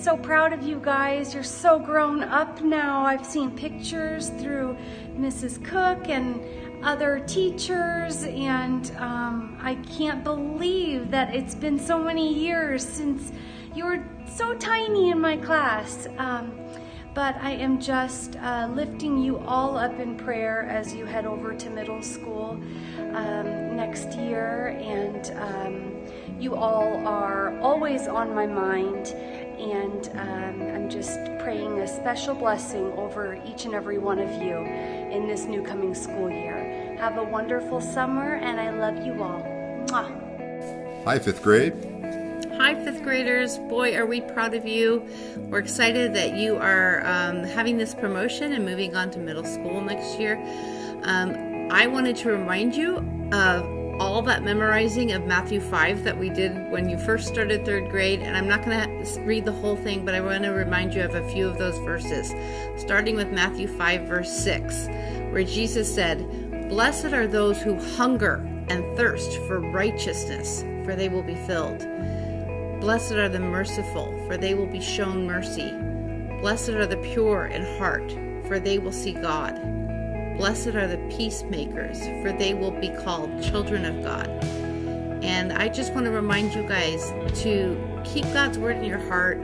so proud of you guys. You're so grown up now. I've seen pictures through Mrs. Cook and other teachers, and I can't believe that it's been so many years since you were so tiny in my class. But I am just lifting you all up in prayer as you head over to middle school next year, and you all are always on my mind, and I'm just praying a special blessing over each and every one of you in this new coming school year. Have a wonderful summer, and I love you all. Mwah. Hi, 5th grade. Hi, 5th graders. Boy, are we proud of you. We're excited that you are having this promotion and moving on to middle school next year. I wanted to remind you of all that memorizing of Matthew 5 that we did when you first started 3rd grade. And I'm not going to read the whole thing, but I want to remind you of a few of those verses. Starting with Matthew 5, verse 6, where Jesus said, "Blessed are those who hunger and thirst for righteousness, for they will be filled. Blessed are the merciful, for they will be shown mercy. Blessed are the pure in heart, for they will see God. Blessed are the peacemakers, for they will be called children of God." And I just want to remind you guys to keep God's word in your heart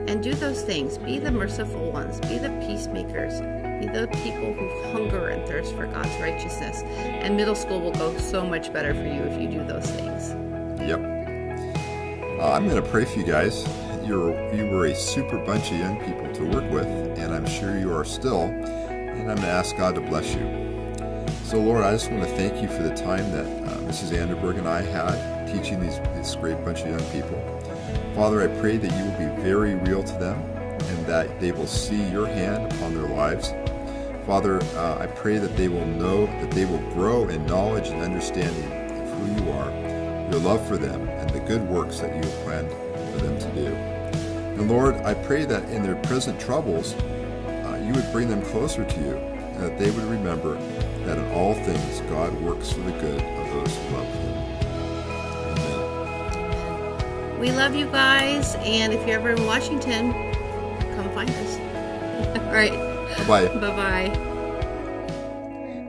and do those things. Be the merciful ones. Be the peacemakers. Be the people who hunger and thirst for God's righteousness. And middle school will go so much better for you if you do those things. Yep. I'm going to pray for you guys. You were a super bunch of young people to work with, and I'm sure you are still, and I'm going to ask God to bless you. So, Lord, I just want to thank you for the time that Mrs. Anderberg and I had teaching this great bunch of young people. Father, I pray that you will be very real to them and that they will see your hand upon their lives. Father, I pray that they will know, that they will grow in knowledge and understanding of who you are, your love for them, and the good works that you have planned for them to do. And Lord, I pray that in their present troubles, you would bring them closer to you, and that they would remember that in all things God works for the good of those who love him. Amen. We love you guys, and if you're ever in Washington, come find us. All right. Bye-bye. Bye-bye.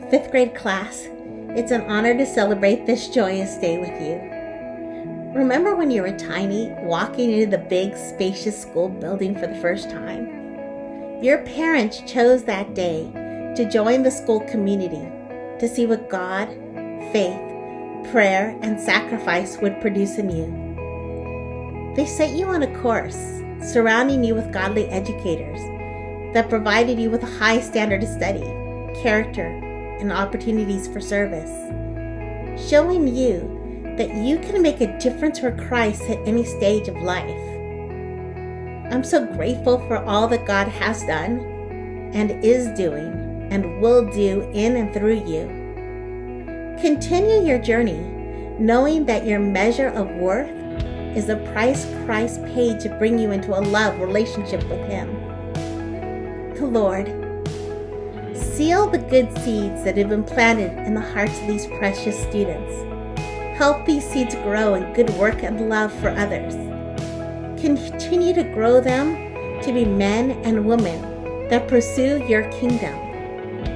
5th grade class, it's an honor to celebrate this joyous day with you. Remember when you were tiny, walking into the big, spacious school building for the first time? Your parents chose that day to join the school community to see what God, faith, prayer, and sacrifice would produce in you. They set you on a course, surrounding you with godly educators that provided you with a high standard of study, character, and opportunities for service, showing you that you can make a difference for Christ at any stage of life. I'm so grateful for all that God has done and is doing and will do in and through you. Continue your journey knowing that your measure of worth is the price Christ paid to bring you into a love relationship with Him. The Lord, seal the good seeds that have been planted in the hearts of these precious students. Help these seeds grow in good work and love for others. Continue to grow them to be men and women that pursue your kingdom,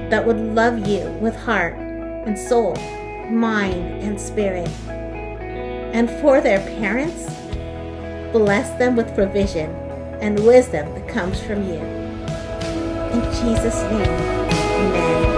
that would love you with heart and soul, mind and spirit. And for their parents, bless them with provision and wisdom that comes from you. In Jesus' name, amen.